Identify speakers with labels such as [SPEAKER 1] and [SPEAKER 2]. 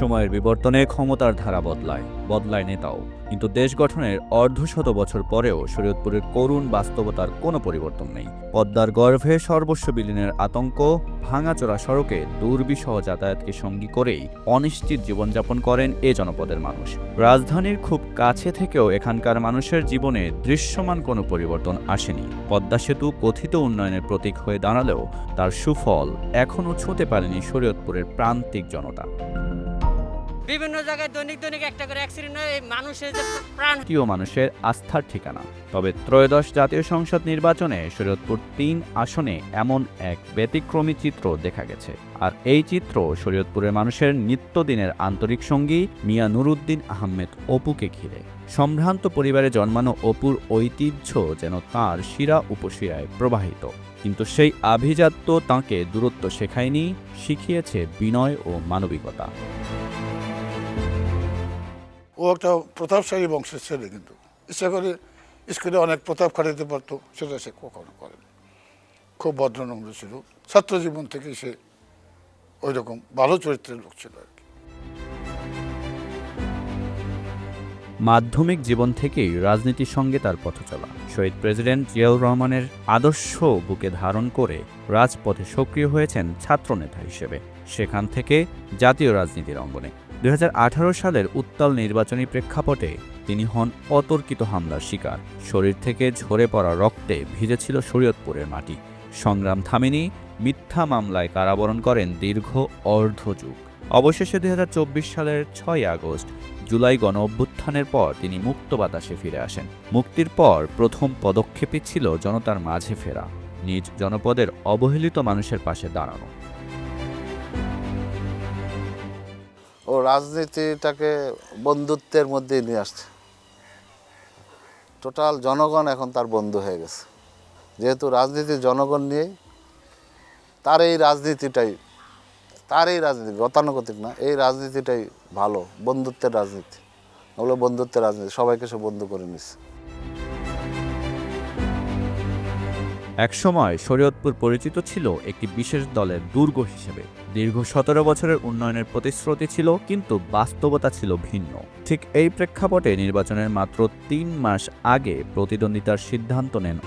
[SPEAKER 1] সময়ের বিবর্তনে ক্ষমতার ধারা বদলায় নেতাও, কিন্তু দেশ গঠনের অর্ধশত বছর পরেও শরীয়তপুরের করুণ বাস্তবতার কোনো পরিবর্তন নেই। পদ্মার গর্ভে সর্বস্ব বিলীনের আতঙ্ক, ভাঙাচোরা সড়কে দুর্বিষহ যাতায়াতকে সঙ্গী করেই অনিশ্চিত জীবনযাপন করেন এ জনপদের মানুষ। রাজধানীর খুব কাছে থেকেও এখানকার মানুষের জীবনে দৃশ্যমান কোনো পরিবর্তন আসেনি। পদ্মা সেতু কথিত উন্নয়নের প্রতীক হয়ে দাঁড়ালেও তার সুফল এখনও ছুঁতে পারেনি শরীয়তপুরের প্রান্তিক জনতা।
[SPEAKER 2] বিভিন্ন জায়গায় দৈনিক একটা করে অ্যাক্সিডেন্ট হয়, মানুষের যে প্রাণ
[SPEAKER 1] মানুষের আস্থার ঠিকানা। তবে ত্রয়োদশ জাতীয় সংসদ নির্বাচনে শরীয়তপুর ৩ আসনে এমন এক ব্যতিক্রমী চিত্র দেখা গেছে। আর এই চিত্র শরীয়তপুরের মানুষের নিত্যদিনের আন্তরিক সঙ্গী মিয়া নুরুদ্দিন আহমেদ অপুকে ঘিরে। সম্ভ্রান্ত পরিবারে জন্মানো অপুর ঐতিহ্য যেন তাঁর শিরা উপশিরায় প্রবাহিত, কিন্তু সেই আভিজাত্য তাঁকে দূরত্ব শেখায়নি, শিখিয়েছে বিনয় ও মানবিকতা।
[SPEAKER 3] ও একটা প্রতাপশালী বংশের ছেলে, কিন্তু ইচ্ছা করে স্কুলে অনেক প্রতাপ খাটাতে পারতো, সেটা সে কখনো করেনি। খুব ভদ্রনম্র ছিল, ছাত্র জীবন থেকে সে ওই রকম ভালো চরিত্রের লোক ছিল আর কি।
[SPEAKER 1] মাধ্যমিক জীবন থেকেই রাজনীতির সঙ্গে তার পথ চলা। শহীদ প্রেসিডেন্ট জিয়াউর রহমানের আদর্শ বুকে ধারণ করে রাজপথে সক্রিয় হয়েছেন ছাত্রনেতা হিসেবে। সেখান থেকে জাতীয় রাজনীতির অঙ্গনে ২০১৮ সালের উত্তাল নির্বাচনী প্রেক্ষাপটে তিনি হন অতর্কিত হামলার শিকার। শরীর থেকে ঝরে পড়া রক্তে ভিজেছিল শরীয়তপুরের মাটি। সংগ্রাম থামেনি, মিথ্যা মামলায় কারাবরণ করেন দীর্ঘ অর্ধযুগ। অবশেষে ২০২৪ সালের ৬ আগস্ট জুলাই গণ অভ্যুত্থানের পর তিনি মুক্ত বাতাসে ফিরে আসেন। মুক্তির পর প্রথম পদক্ষেপই ছিল জনতার মাঝে ফেরা, নিজ জনপদের অবহেলিত মানুষের পাশে দাঁড়ানো।
[SPEAKER 4] ও রাজনীতিটাকে বন্ধুত্বের মধ্যেই নিয়ে আসছে। টোটাল জনগণ এখন তার বন্ধু হয়ে গেছে, যেহেতু রাজনীতি জনগণ নিয়ে। তার এই রাজনীতি গতানুগতিক না, এই রাজনীতিটাই ভালো, বন্ধুত্বের রাজনীতি। ওগুলো বন্ধুত্বের রাজনীতি, সবাইকে সে বন্ধু করে নিচ্ছে।
[SPEAKER 1] একসময় শরীয়তপুর পরিচিত ছিল একটি বিশেষ দলের দুর্গ হিসেবে। দীর্ঘ ১৭ বছরের উন্নয়নের প্রতিশ্রুতি ছিল, কিন্তু বাস্তবতা ছিল ভিন্ন। ঠিক এই প্রেক্ষাপটে নির্বাচনের মাত্র ৩ মাস আগে প্রতিদ্বন্দ্বিতার সিদ্ধান্ত নেন